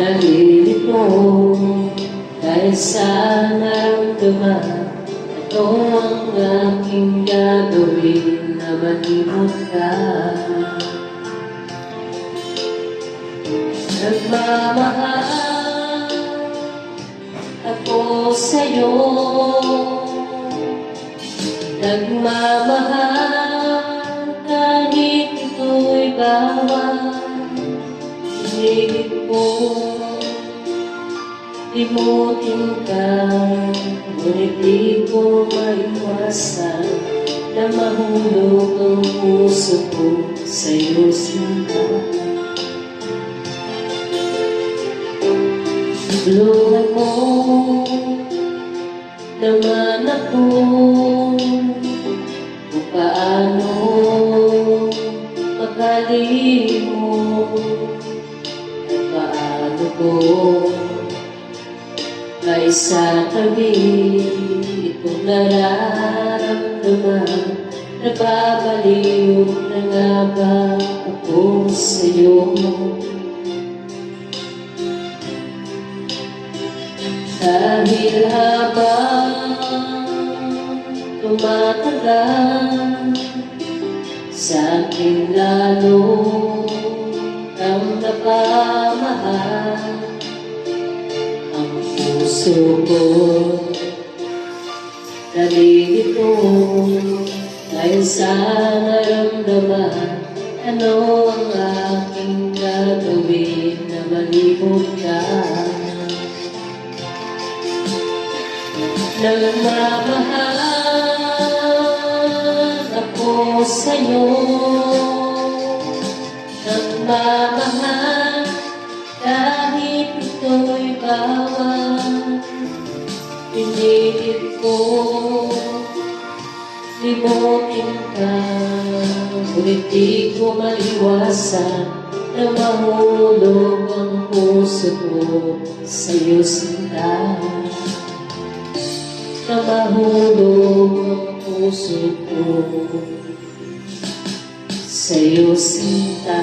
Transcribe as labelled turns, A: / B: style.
A: Nalilito dahil sa naramdaman. Ito ang aking gagawin na malimot ka. Nagmamahal ako sa'yo, nagmamahal kahit ito'y bawal. Higit ko, limutin ka, ngunit di ko maiwasan na mahulog ang puso ko sa'yo, sinta. Tulungan mo naman ako kung paano makalimot. Paano ko maisatabi itong nararamdaman? Nababaliw na nga ba ako sa'yo? Dahil habang tumatagal, sa'kin lalo ang napamahal. Ang puso ko nalilito dahil sa naramdaman. Ano ang aking gagawin na malimot ka? Nagmamahal ako sa'yo, nagmamahal kahit ito'y bawal. Pinilit ko limutin ka, ngunit di ko maiwasan na mahulog ang puso ko sa'yo, sinta. Na mahulog ang puso ko sa'yo, sinta.